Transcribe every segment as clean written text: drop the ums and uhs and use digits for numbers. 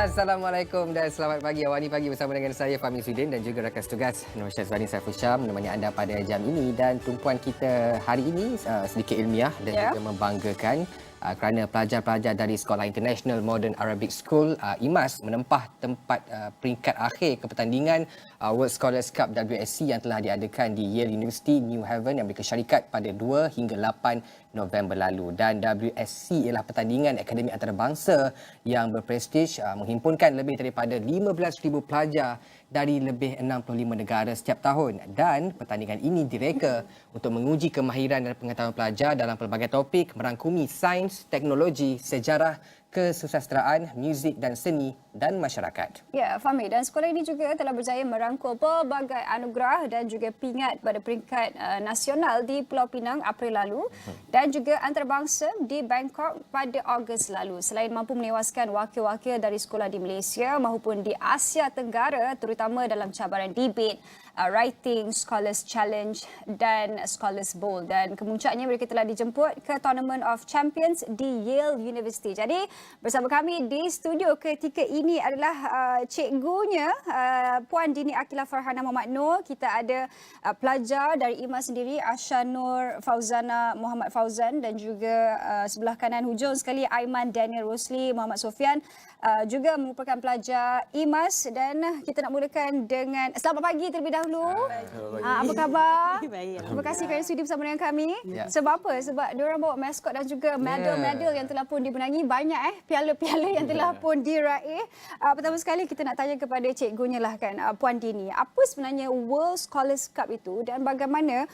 Assalamualaikum dan selamat pagi. Awani pagi bersama dengan saya Fahmi Sudin dan juga rakan setugas Nur Syazwani Saiful Syam menemani anda pada jam ini, dan tumpuan kita hari ini sedikit ilmiah dan juga membanggakan kerana pelajar-pelajar dari Sekolah International Modern Arabic School IMAS menempah tempat peringkat akhir ke pertandingan World Scholars Cup WSC yang telah diadakan di Yale University, New Haven, Amerika Syarikat pada 2 hingga 8 November lalu. Dan WSC ialah pertandingan akademik antarabangsa yang berprestij, menghimpunkan lebih daripada 15,000 pelajar dari lebih 65 negara setiap tahun, dan pertandingan ini direka untuk menguji kemahiran dan pengetahuan pelajar dalam pelbagai topik merangkumi sains, teknologi, sejarah, kesusasteraan, muzik dan seni dan masyarakat. Ya, Fahmi, dan sekolah ini juga telah berjaya merangkul pelbagai anugerah dan juga pingat pada peringkat nasional di Pulau Pinang April lalu dan juga Antarabangsa di Bangkok pada Ogos lalu. Selain mampu menewaskan wakil-wakil dari sekolah di Malaysia maupun di Asia Tenggara, terutama dalam cabaran debate, writing, Scholars Challenge dan Scholars Bowl, dan kemuncaknya mereka telah dijemput ke Tournament of Champions di Yale University. Jadi bersama kami di studio ketika ini adalah cikgunya Puan Dini Akilah Farhana Muhammad Noor. Kita ada pelajar dari IMAS sendiri, Asha Nur Fauzana Muhammad Fauzan, dan juga sebelah kanan hujung sekali Aiman Daniel Rosli Muhammad Sofian, juga merupakan pelajar IMAS. Dan kita nak mulakan dengan selamat pagi terlebih dahulu. Apa khabar? Baik. Terima kasih kerana sudi bersama dengan kami. Ya. Sebab apa? Sebab diorang bawa maskot dan juga medal-medal yang telah pun dimenangi. Banyak piala-piala yang telah pun diraih. Pertama sekali kita nak tanya kepada cikgunya lah kan, Puan Dini. Apa sebenarnya World Scholars Cup itu dan bagaimana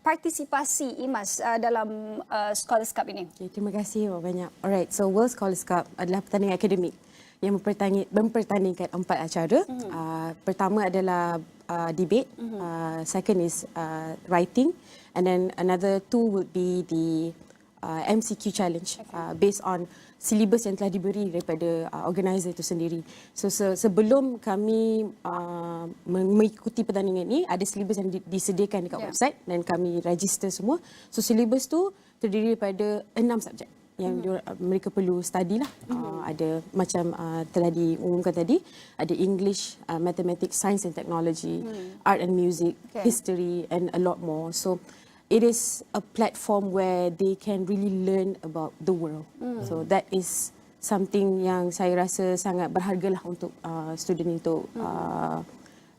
partisipasi IMAS dalam Scholars Cup ini? Okay, terima kasih banyak. Alright, so World Scholars Cup adalah pertandingan akademik yang mempertandingkan 4 acara. Pertama adalah debate, second is writing, and then another 2 would be the MCQ challenge, based on silibus yang telah diberi daripada organizer itu sendiri. So sebelum kami mengikuti pertandingan ini, ada silibus yang disediakan dekat website dan kami register semua. So silibus tu terdiri daripada 6 subjek yang mereka perlu study lah. Ada macam telah diumumkan tadi, ada English, Mathematics, Science and Technology, Art and Music, History and a lot more. So it is a platform where they can really learn about the world. So that is something yang saya rasa sangat berharga lah untuk student untuk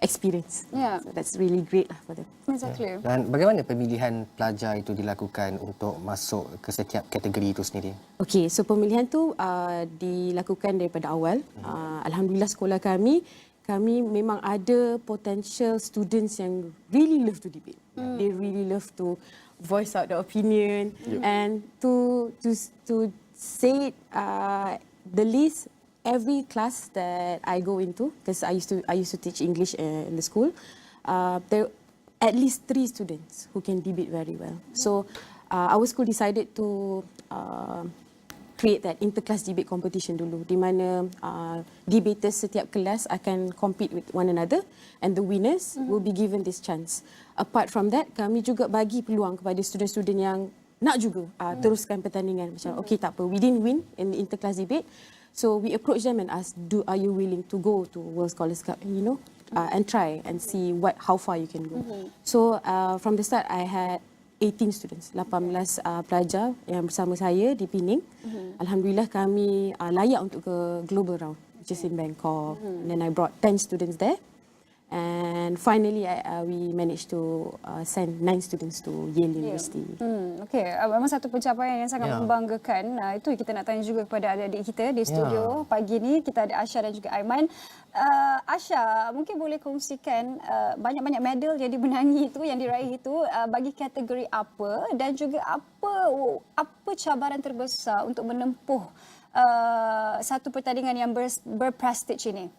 experience. So that's really great lah for them. Exactly. Dan bagaimana pemilihan pelajar itu dilakukan untuk masuk ke setiap kategori itu sendiri? Okay, so pemilihan tu dilakukan daripada awal. Alhamdulillah sekolah kami memang ada potential students yang really love to debate. They really love to voice out their opinion and to say the least. Every class that I go into, because I used to teach English in the school, there are at least 3 students who can debate very well. So our school decided to create that inter-class debate competition dulu, di mana debaters setiap kelas akan compete with one another and the winners will be given this chance. Apart from that, kami juga bagi peluang kepada student-student yang nak juga teruskan pertandingan. Macam okay, tak apa, we didn't win in the inter-class debate, so we approach them and ask, are you willing to go to World Scholars Cup, and try and see how far you can go. So from the start, I had 18 students, 18 pelajar yang bersama saya di Pinang. Alhamdulillah kami layak untuk ke global round, which is in Bangkok. And then I brought 10 students there. And finally, we managed to send 9 students to Yale University. Okey, memang satu pencapaian yang sangat membanggakan. Itu kita nak tanya juga kepada adik-adik kita di studio pagi ni. Kita ada Asha dan juga Aiman. Asha, mungkin boleh kongsikan banyak-banyak medal yang dimenangi itu, yang diraih itu, bagi kategori apa, dan juga apa cabaran terbesar untuk menempuh satu pertandingan yang berprestij ini?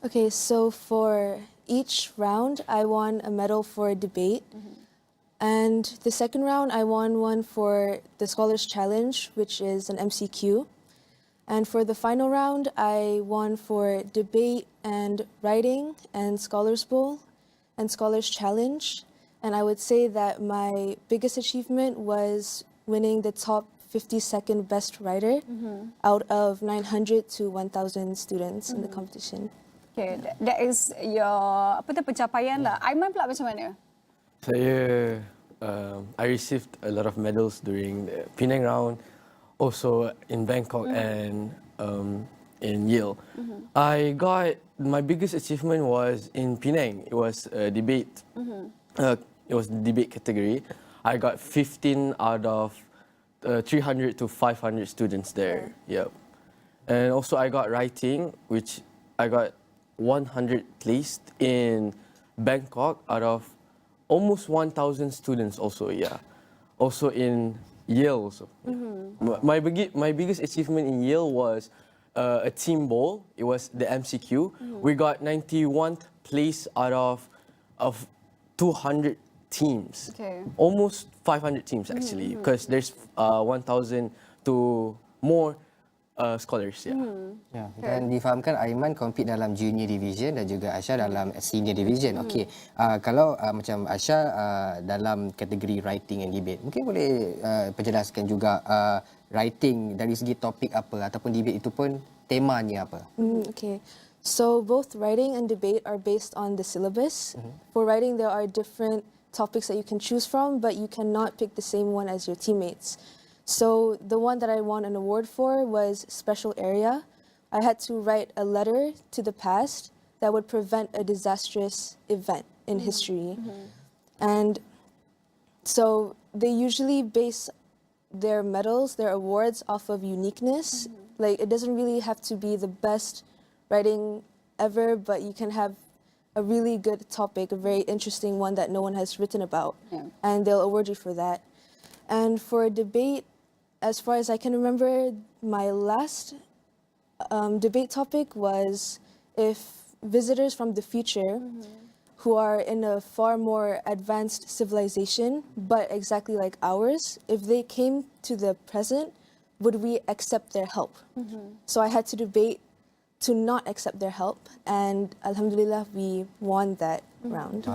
Okay, so for each round, I won a medal for debate. And the second round, I won one for the Scholars Challenge, which is an MCQ. And for the final round, I won for debate and writing and Scholars Bowl and Scholars Challenge. And I would say that my biggest achievement was winning the top 52nd best writer out of 900 to 1,000 students in the competition. Okay, that is your pencapaian lah. Aiman pula macam mana? I received a lot of medals during the Pinang round, also in Bangkok and in Yale. I got my biggest achievement was in Pinang. It was a debate. It was the debate category. I got 15 out of 300 to 500 students there. Yep. And also I got writing, which I got 100 placed in Bangkok out of almost 1,000 students also, yeah. Also in Yale also. My biggest achievement in Yale was a team bowl. It was the MCQ. We got 91st place out of 200 teams. Okay. Almost 500 teams actually, because there's 1,000 to more scholars. Yeah. Ya, dan difahamkan Aiman compete dalam junior division dan juga Asha dalam senior division. Okey. Kalau macam Asha dalam kategori writing and debate, mungkin boleh perjelaskan juga writing dari segi topik apa ataupun debate itu pun temanya apa? Okay. So both writing and debate are based on the syllabus. For writing, there are different topics that you can choose from, but you cannot pick the same one as your teammates. So the one that I won an award for was special area. I had to write a letter to the past that would prevent a disastrous event in history. And so they usually base their medals, their awards off of uniqueness. Like it doesn't really have to be the best writing ever, but you can have a really good topic, a very interesting one that no one has written about, and they'll award you for that. And for debate, as far as I can remember, my last debate topic was if visitors from the future who are in a far more advanced civilization, but exactly like ours, if they came to the present, would we accept their help? So I had to debate to not accept their help, and alhamdulillah we won that round.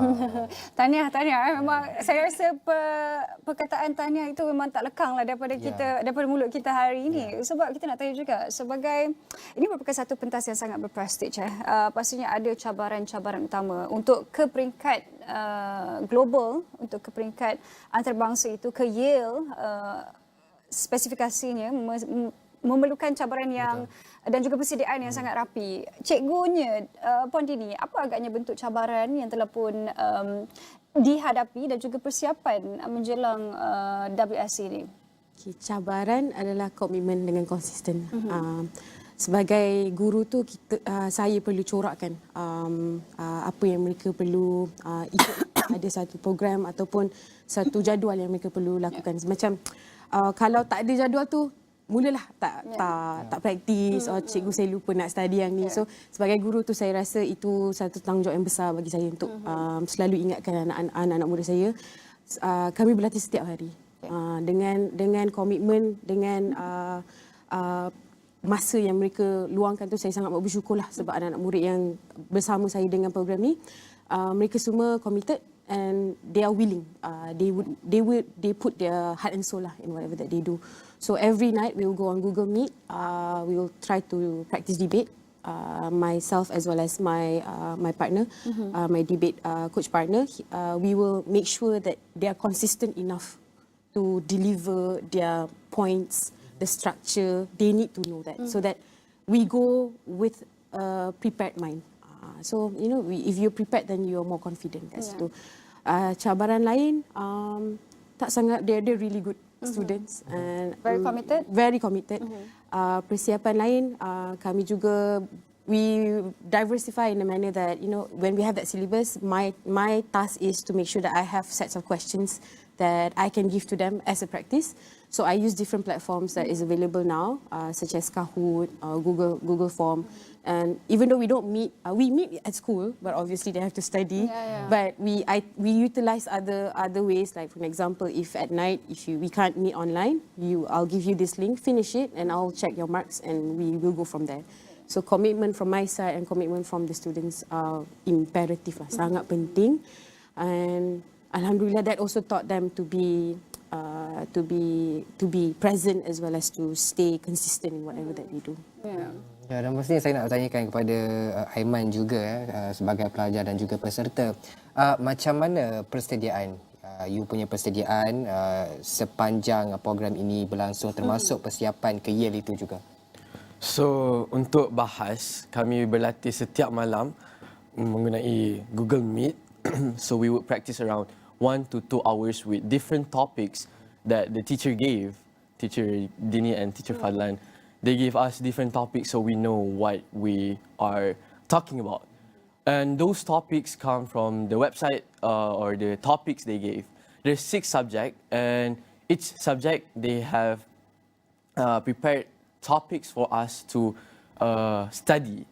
Tahniah. Memang saya rasa perkataan tahniah itu memang tak lekang lah daripada kita, daripada mulut kita hari ini. Sebab kita nak tanya juga, sebagai ini merupakan satu pentas yang sangat berprestij. Pastinya ada cabaran-cabaran utama untuk ke peringkat global, untuk ke peringkat antarabangsa itu ke Yale. Spesifikasinya memerlukan cabaran yang dan juga persediaan yang sangat rapi. Cikgunya, Puan Dini, apa agaknya bentuk cabaran yang telah pun dihadapi dan juga persiapan menjelang WSC ini? Okay, cabaran adalah komitmen dengan konsisten. Sebagai guru tu saya perlu corakkan apa yang mereka perlu ikut. Ada satu program ataupun satu jadual yang mereka perlu lakukan. Macam kalau tak ada jadual tu, mulalah tak praktis, cikgu saya lupa nak study yang ni. So sebagai guru tu saya rasa itu satu tanggungjawab yang besar bagi saya untuk selalu ingatkan anak-anak muda saya. Kami berlatih setiap hari dengan komitmen, dengan masa yang mereka luangkan tu. Saya sangat bersyukurlah sebab anak-anak murid yang bersama saya dengan program ni, mereka semua committed and they are willing. They put their heart and soul lah in whatever that they do. So every night we will go on Google Meet. We will try to practice debate. Myself as well as my partner, my debate coach partner. We will make sure that they are consistent enough to deliver their points, the structure. They need to know that so that we go with a prepared mind. So if you're prepared, then you're more confident. That's itu. Cabaran lain, tak sangat. They're really good students and very committed. Persiapan lain, kami juga we diversify in a manner that when we have that syllabus, my task is to make sure that I have sets of questions that I can give to them as a practice. So I use different platforms that is available now, such as Kahoot, Google Form. And even though we don't meet, we meet at school, but obviously they have to study. But we utilize other ways. Like for example, if at night we can't meet online, I'll give you this link, finish it, and I'll check your marks, and we will go from there. So commitment from my side and commitment from the students are imperative lah, sangat penting. And alhamdulillah that also taught them to be to be present as well as to stay consistent in whatever that they do. Ya, dan pastinya saya nak tanyakan kepada Aiman juga sebagai pelajar dan juga peserta. Macam mana persediaan, you punya persediaan sepanjang program ini berlangsung, termasuk persiapan ke Yale itu juga? So, untuk bahas, kami berlatih setiap malam mengenai Google Meet. So, we would practice around 1 to 2 hours with different topics that the teacher gave, Teacher Dini and Teacher Fadlan. They gave us different topics so we know what we are talking about. And those topics come from the website or the topics they gave. There's 6 subjects, and each subject they have prepared topics for us to study.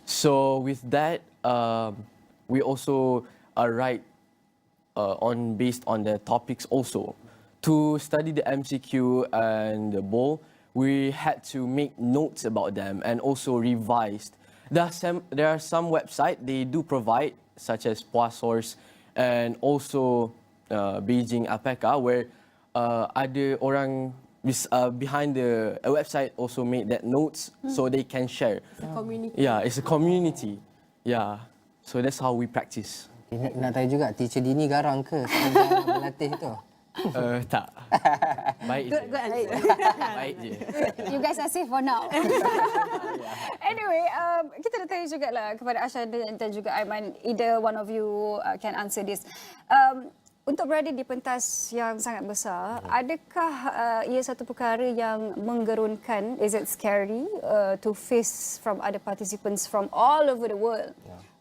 So with that, we also write based on the topics also. To study the MCQ and the bowl, we had to make notes about them and also revised. There are some websites they do provide, such as Puasource and also Beijing Apeka, where ada orang behind the website also made that notes so they can share. It's a community. Yeah, it's a community. Yeah, so that's how we practice. Nak tanya juga, Teacher Dini garang ke sepanjang berlatih tu? Tak. Baik je. Baik je. You guys are safe for now. Anyway, kita nak tanya juga lah kepada Asha dan juga Aiman. Either one of you can answer this. Untuk berada di pentas yang sangat besar, adakah ia satu perkara yang menggerunkan? Is it scary to face from other participants from all over the world?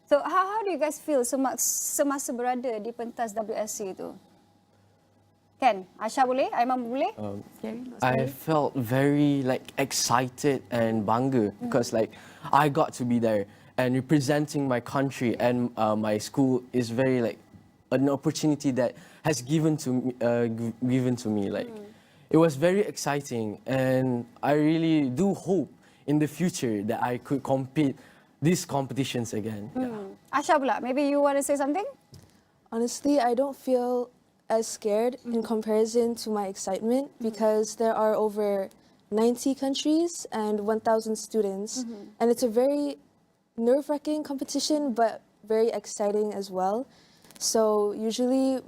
So how do you guys feel semasa berada di pentas WSC itu? Kan? Asha boleh? Aiman boleh? I felt very excited and bangga because I got to be there and representing my country and my school is very an opportunity that has given to me. It was very exciting, and I really do hope in the future that I could compete these competitions again. Asha pula, maybe you want to say something? Honestly, I don't feel as scared in comparison to my excitement because there are over 90 countries and 1,000 students, and it's a very nerve-wracking competition but very exciting as well. So usually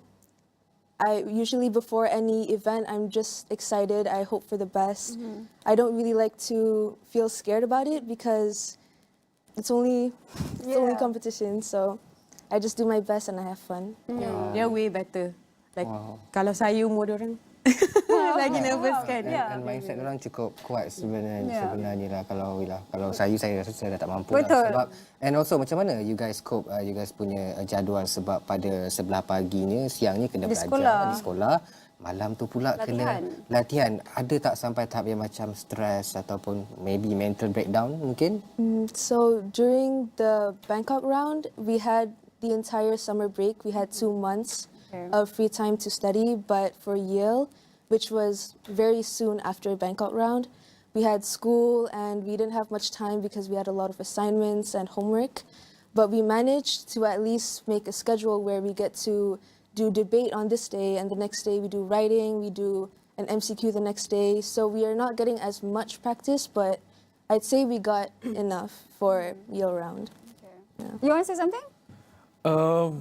before any event I'm just excited. I hope for the best. I don't really like to feel scared about it because it's only competition, so I just do my best and I have fun. They're way better. Kalau saya umur diorang lagi nervous kan. Dan mindset orang cukup kuat sebenarnya lah. Kalau saya rasa saya dah tak mampu. Betul. Sebab and also macam mana you guys cope, you guys punya jadual, sebab pada sebelah paginya, siangnya kena belajar di sekolah, malam tu pula kena latihan. Ada tak sampai tahap yang macam stres ataupun maybe mental breakdown mungkin? So during the Bangkok round, we had the entire summer break. We had 2 months of free time to study, but for Yale, which was very soon after Bangkok round, we had school and we didn't have much time because we had a lot of assignments and homework. But we managed to at least make a schedule where we get to do debate on this day, and the next day we do writing, we do an MCQ the next day. So we are not getting as much practice, but I'd say we got enough for Yale round. You want to say something?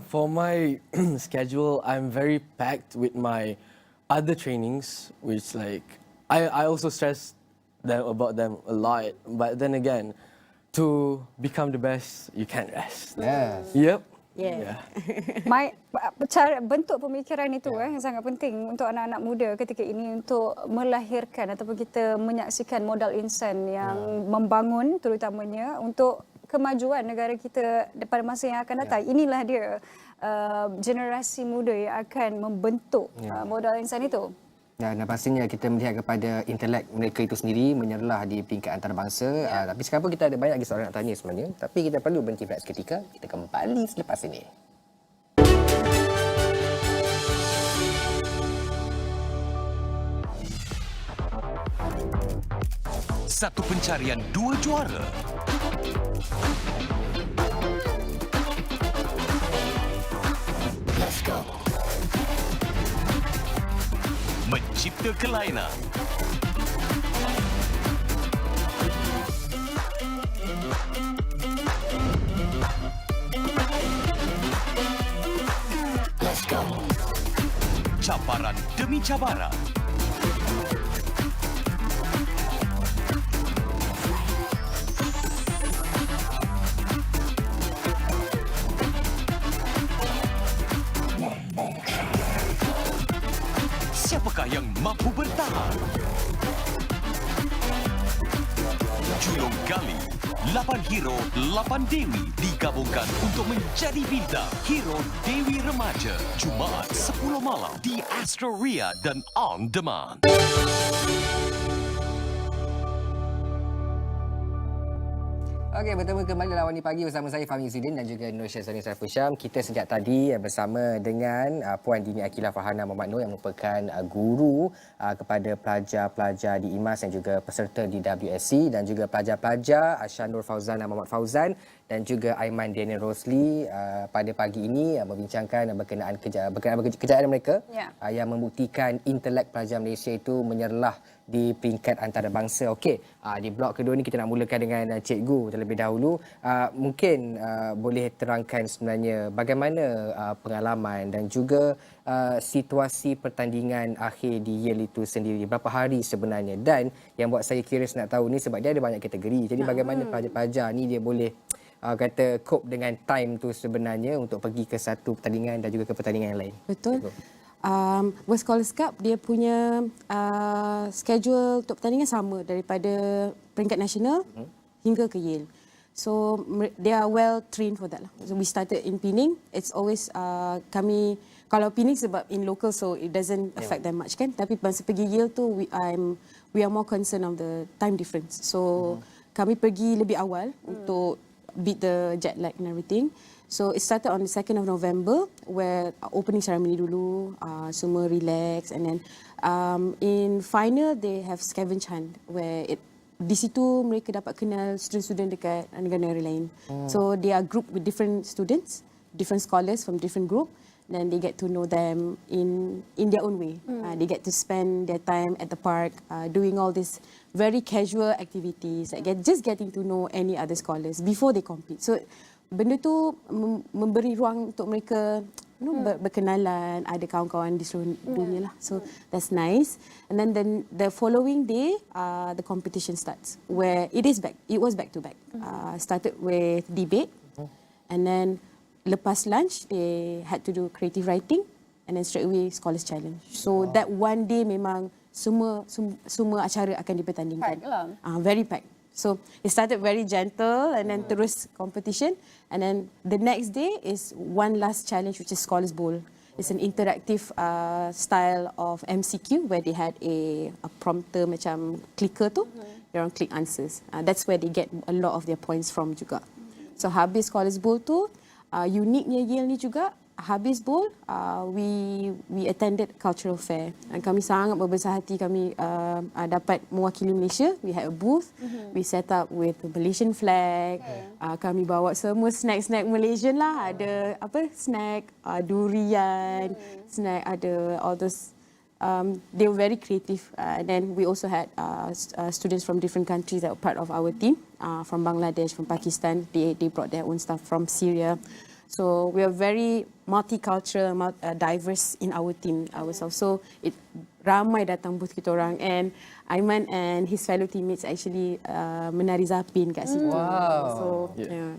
For my schedule, I'm very packed with my other trainings, which I also stress about them a lot. But then again, to become the best, you can't rest. Yes. Yep. Yeah. Cara bentuk pemikiran itu yang sangat penting untuk anak-anak muda ketika ini untuk melahirkan ataupun kita menyaksikan modal insan yang membangun terutamanya untuk kemajuan negara kita pada masa yang akan datang. Inilah dia generasi muda yang akan membentuk modal insan itu. Dan pastinya kita melihat kepada intelek mereka itu sendiri menyerlah di peringkat antarabangsa. Tapi sekarang pun kita ada banyak lagi soalan nak tanya sebenarnya. Tapi kita perlu berhenti berehat seketika. Kita kembali selepas ini. Satu pencarian, 2 juara. Let's go. cerita kelainan. Let's go. Cabaran demi cabaran. Siapakah yang mampu bertahan? Julung Gali, 8 hero, 8 dewi digabungkan untuk menjadi bintang Hero Dewi Remaja. Jumaat 10 malam di Astro dan On Demand. Okey, bertemu kembali dalam Awani Pagi bersama saya Fahmi Zudin dan juga Nur Syazwani Saiful Syam. Kita sejak tadi bersama dengan Puan Dini Akilah Farhana Muhammad Nur yang merupakan guru kepada pelajar-pelajar di IMAS dan juga peserta di WSC dan juga pelajar-pelajar Syanur Fauzana Muhammad Fauzan dan juga Aiman Daniel Rosli pada pagi ini membincangkan berkenaan kejayaan mereka yang membuktikan intelek pelajar Malaysia itu menyerlah di peringkat antarabangsa. Okey, di blok kedua ni kita nak mulakan dengan cikgu terlebih dahulu. Mungkin boleh terangkan sebenarnya bagaimana pengalaman dan juga situasi pertandingan akhir di Yale itu sendiri. Berapa hari sebenarnya, dan yang buat saya curious nak tahu ni sebab dia ada banyak kategori. Jadi bagaimana pelajar-pelajar ni dia boleh kata cope dengan time tu sebenarnya untuk pergi ke satu pertandingan dan juga ke pertandingan yang lain. Betul. World Scholars Cup dia punya schedule untuk pertandingan sama daripada peringkat nasional hingga ke Yale. So they are well trained for that lah. So we started in Pinang. It's always kami kalau Pinang sebab in local so it doesn't affect them much kan. Tapi masa pergi Yale tu we are more concerned of the time difference. So kami pergi lebih awal untuk beat the jet lag and everything. So it started on the 2nd of November where opening ceremony dulu, semua relax, and then in final they have scavenge hunt where di situ mereka dapat kenal student-student dekat negara-negara lain. So they are grouped with different students, different scholars from different group, then they get to know them in their own way. They get to spend their time at the park doing all these very casual activities, like just getting to know any other scholars before they compete. So benda tu memberi ruang untuk mereka berkenalan, ada kawan-kawan di seluruh dunia lah. So that's nice. And then the following day, the competition starts where it was back to back. Started with debate, and then lepas lunch they had to do creative writing, and then straight away scholars challenge. So that one day memang semua acara akan dipertandingkan. Packed lah. Very packed. So it started very gentle and then terus competition, and then the next day is one last challenge which is Scholars Bowl. It's an interactive style of MCQ where they had a prompter macam clicker tu, they orang click answers. That's where they get a lot of their points from juga. So habis Scholars Bowl tu, uniknya Yale ni juga, habis bowl we attended cultural fair. Kami sangat berbesar hati kami dapat mewakili Malaysia. We had a booth. We set up with the Malaysian flag. Kami bawa semua snack Malaysian lah. Ada snack durian, snack ada all those. They were very creative. And then we also had students from different countries that were part of our team. From Bangladesh, from Pakistan. They brought their own stuff from Syria. So we are very multicultural, diverse in our team ourselves. So ramai datang booth kita orang, and Aiman and his fellow teammates actually menari zapin kat situ. Wow. So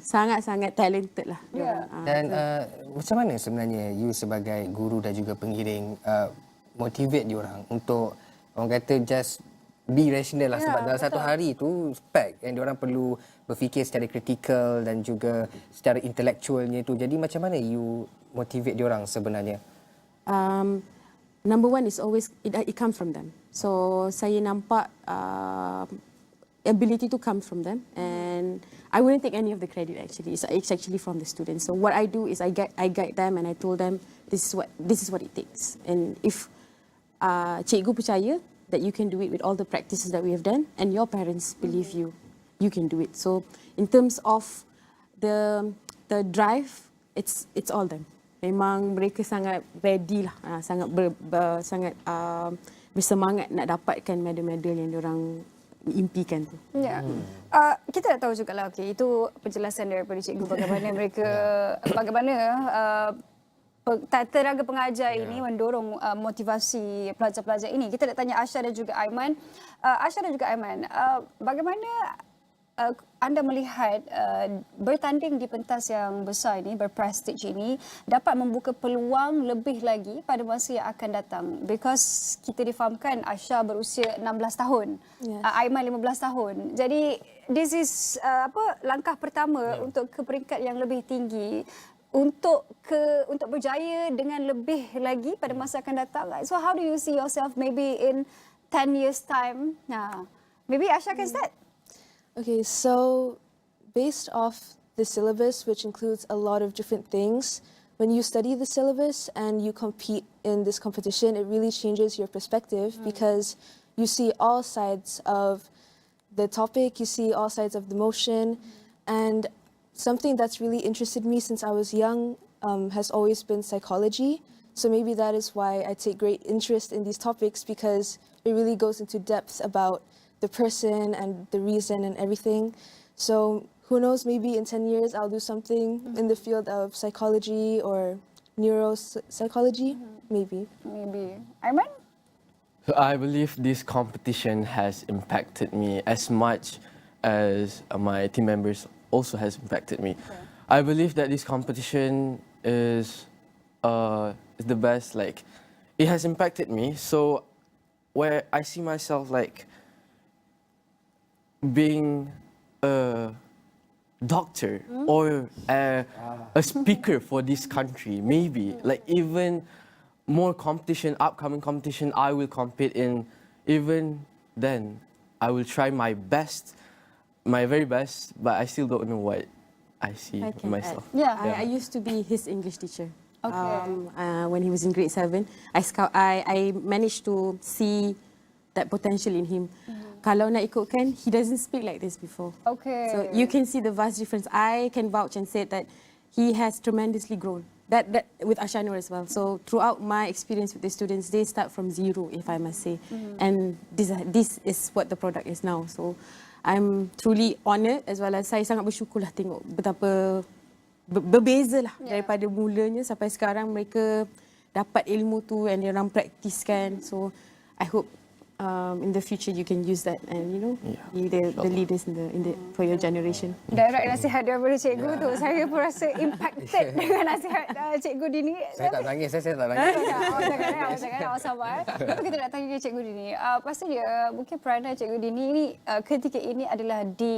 sangat-sangat talented lah. Dan macam mana sebenarnya you sebagai guru dan juga pengiring motivate diorang untuk orang kata just be rational lah, sebab dalam satu hari tu pack and diorang perlu berfikir secara kritikal dan juga secara intelektualnya tu. Jadi macam mana you motivate diorang sebenarnya? Number one is always it comes from them. So saya nampak ability to come from them, and I wouldn't take any of the credit actually. It's actually from the students. So what I do is I guide them, and I told them this is what it takes. And if cikgu percaya that you can do it with all the practices that we have done, and your parents believe you can do it. So in terms of the drive, it's all them. Memang mereka sangat ready lah, sangat bersemangat nak dapatkan medal-medal yang diorang impikan tu. Ya. Kita dah tahu juga lah, itu penjelasan daripada cikgu bagaimana mereka, bagaimana tenaga pengajar ini mendorong motivasi pelajar-pelajar ini. Kita nak tanya Asha dan juga Aiman. Asha dan juga Aiman, bagaimana anda melihat bertanding di pentas yang besar ini, berprestij ini, dapat membuka peluang lebih lagi pada masa yang akan datang? Because kita difahamkan Asha berusia 16 tahun, Aiman 15 tahun. Jadi this is langkah pertama untuk ke peringkat yang lebih tinggi, untuk berjaya dengan lebih lagi pada masa akan datang. So how do you see yourself maybe in 10 years time? Maybe Asha can start. Okay, so based off the syllabus, which includes a lot of different things, when you study the syllabus and you compete in this competition, it really changes your perspective because you see all sides of the topic, you see all sides of the motion, and something that's really interested me since I was young has always been psychology. So maybe that is why I take great interest in these topics, because it really goes into depth about the person and the reason and everything. So who knows, maybe in 10 years I'll do something in the field of psychology or neuropsychology, maybe. Aiman? I believe this competition has impacted me as much as my team members also has impacted me. I believe that this competition is the best. Like, it has impacted me. So where I see myself like being a doctor or a speaker for this country, maybe. Like, even more competition, upcoming competition I will compete in, even then I will try my best, my very best, but I still don't know what I see in myself. I used to be his English teacher. When he was in grade 7, I managed to see that potential in him. Kalau nak ikutkan, he doesn't speak like this before. So you can see the vast difference. I can vouch and say that he has tremendously grown. That with Ashanur as well. So throughout my experience with the students, they start from zero, if I must say. And this is what the product is now. So I'm truly honoured, as well as saya sangat bersyukurlah tengok betapa berbeza lah daripada mulanya sampai sekarang mereka dapat ilmu tu and diorang praktiskan. So I hope in the future you can use that and you the leaders in the for your generation. Direct nasihat daripada cikgu tu, saya pun rasa impacted dengan nasihat cikgu Dini. Saya tak tangis, saya tak tangis. Awak sabar. Apa kita nak tanya cikgu Dini? Pastinya mungkin peranan cikgu Dini ni ketika ini adalah di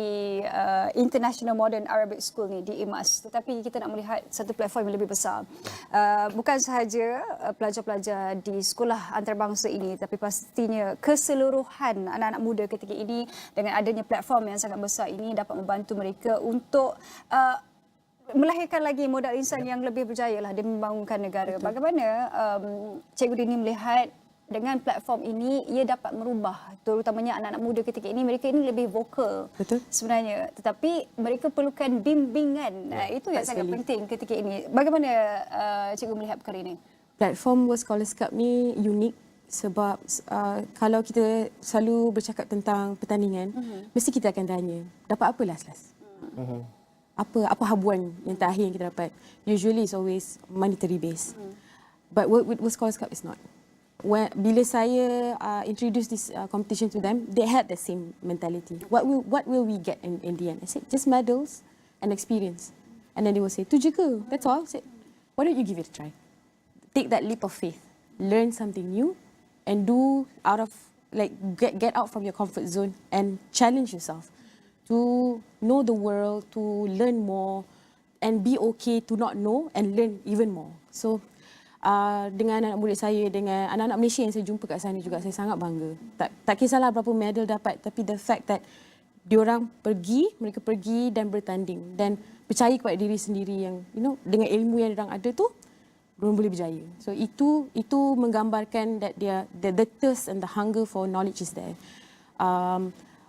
International Modern Arabic School ni, di IMAS. Tetapi kita nak melihat satu platform yang lebih besar. Bukan sahaja pelajar-pelajar di sekolah antarabangsa ini, tapi pastinya keseluruhan anak-anak muda ketika ini dengan adanya platform yang sangat besar ini dapat membantu mereka untuk melahirkan lagi modal insan yang lebih berjaya lah demi membangunkan negara. Bagaimana Cikgu Dini melihat dengan platform ini ia dapat merubah terutamanya anak-anak muda ketika ini? Mereka ini lebih vokal sebenarnya, tetapi mereka perlukan bimbingan. Itu yang sangat penting ketika ini. Bagaimana cikgu melihat perkara ini? Platform World Scholars Cup ni unik sebab kalau kita selalu bercakap tentang pertandingan, mesti kita akan tanya, dapat apa last-last? Apa habuan yang terakhir yang kita dapat? Usually it's always monetary based. But with World Scholars Cup is not. Bila saya introduce this competition to them, they had the same mentality. What will we get in the end? I said, just medals and experience. And then they will say, tu je ke? That's all. I said, why don't you give it a try? Take that leap of faith. Learn something new and do out of, like, get out from your comfort zone and challenge yourself to know the world, to learn more and be okay to not know and learn even more. So dengan anak murid saya, dengan anak-anak Malaysia yang saya jumpa kat sana juga, saya sangat bangga. Tak kisahlah berapa medal dapat, tapi the fact that mereka pergi dan bertanding dan percaya kepada diri sendiri yang dengan ilmu yang diorang ada tu, diorang boleh berjaya. So itu menggambarkan that the thirst and the hunger for knowledge is there.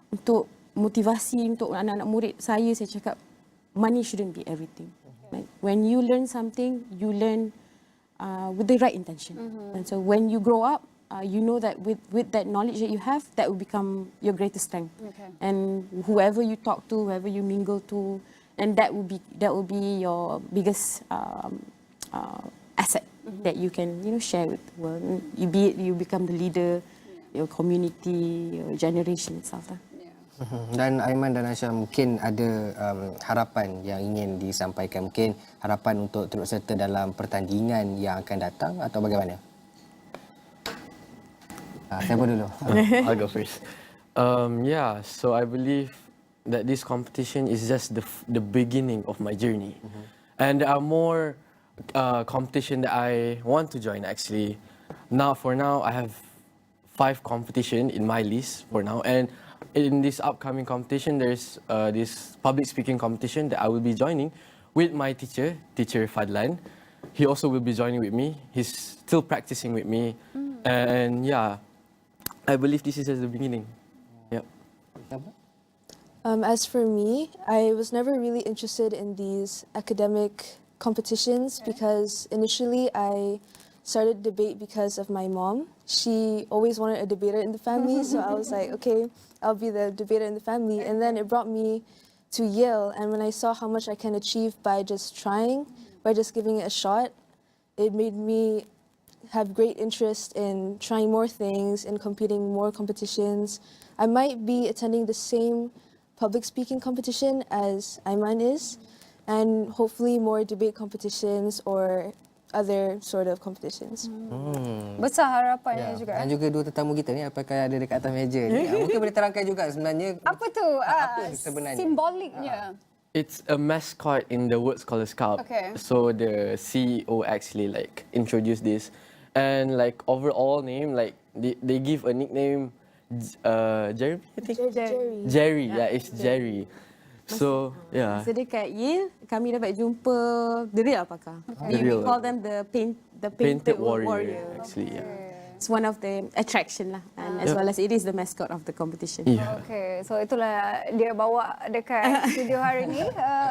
Untuk motivasi untuk anak-anak murid saya cakap, money shouldn't be everything. Like, when you learn something, you learn with the right intention. And so when you grow up, you know that with that knowledge that you have, that will become your greatest strength. Okay. And whoever you talk to, whoever you mingle to, and that will be your biggest asset that you can share with the world. You become the leader, your community, your generation itself. Dan Aiman dan Aisyah, mungkin ada harapan yang ingin disampaikan, mungkin harapan untuk turut serta dalam pertandingan yang akan datang atau bagaimana? Siapa dulu? I'll go first. Yeah, so I believe that this competition is just the beginning of my journey. And there are more competition that I want to join actually. For now, I have 5 competition in my list for now. And in this upcoming competition, there's this public speaking competition that I will be joining with my teacher Fadlan. He also will be joining with me. He's still practicing with me. And yeah, I believe this is just the beginning. Yep. As for me, I was never really interested in these academic competitions because initially I started debate because of my mom. She always wanted a debater in the family, so I was like, okay, I'll be the debater in the family. And then it brought me to Yale, and when I saw how much I can achieve by just trying, by just giving it a shot, it made me have great interest in trying more things and competing more competitions. I might be attending the same public speaking competition as Aiman is, and hopefully more debate competitions or other sort of competitions. Besar harapannya juga. Dan juga dua tetamu kita ni apakah ada dekat atas meja ni? Mungkin boleh terangkan juga sebenarnya Apa tu? apa sebenarnya? Simboliknya. It's a mascot in the World Scholars Cup. Okay. So the CEO actually introduced this, and overall name they give a nickname, Jeremy, I think. Jerry. Yeah, it's Jerry. So yeah. So dekat Yale, kami dapat jumpa the real apakah? The real. We call them the painted warrior. Actually, yeah. It's one of the attraction lah, and as well as it is the mascot of the competition. Yeah. Okay, so itulah dia bawa dekat studio hari ini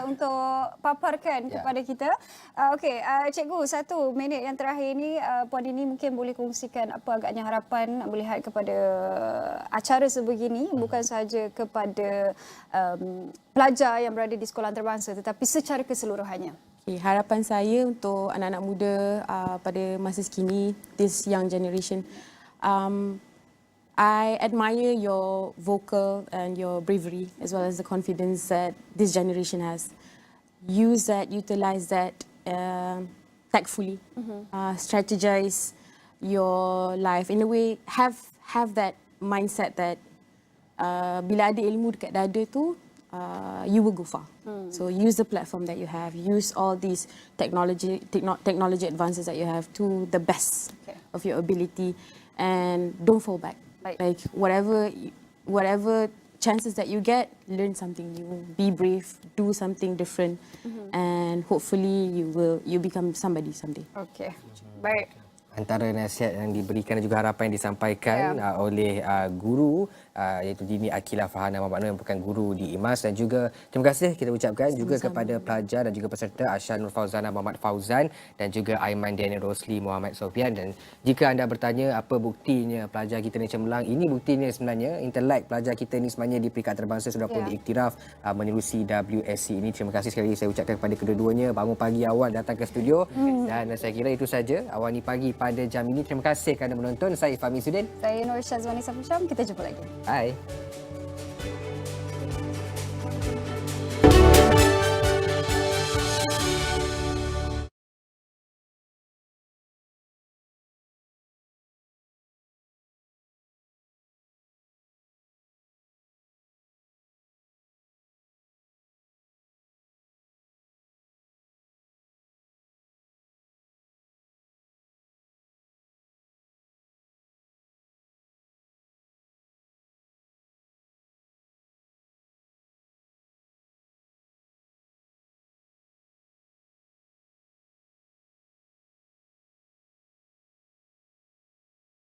untuk paparkan kepada kita. Okay, Cikgu, 1 minit yang terakhir ini, Puan Dini mungkin boleh kongsikan apa agaknya harapan melihat kepada acara sebegini, bukan sahaja kepada pelajar yang berada di sekolah antarabangsa, tetapi secara keseluruhannya. Okay, harapan saya untuk anak-anak muda pada masa sekini, this young generation, I admire your vocal and your bravery as well as the confidence that this generation has. Use that, utilize that tactfully, strategize your life in a way, have that mindset that bila ada ilmu dekat dada tu, you will go far. So use the platform that you have. Use all these technology advances that you have to the best of your ability, and don't fall back. Like whatever chances that you get, learn something new. Be brave. Do something different, and hopefully you become somebody someday. Okay, baik. Antara nasihat yang diberikan dan juga harapan yang disampaikan oleh guru iaitu Dini Akilah Fahana Muhammad Nur yang bukan guru di IMAS, dan juga terima kasih kita ucapkan juga kepada pelajar dan juga peserta Aisyah Nur Fauzana Muhammad Fauzan dan juga Aiman Daniel Rosli Muhammad Sofian. Dan jika anda bertanya apa buktinya pelajar kita ni cemerlang, ini buktinya sebenarnya intelek pelajar kita ni sebenarnya di peringkat antarabangsa sudah pun diiktiraf menerusi WSC ini. Terima kasih sekali saya ucapkan kepada kedua-duanya, bangun pagi awal datang ke studio, dan saya kira itu saja Awani Pagi pada jam ini. Terima kasih kerana menonton. Saya Fahmi Sudin. Saya Nur Syazwani Safisham. Kita jumpa lagi. Bye.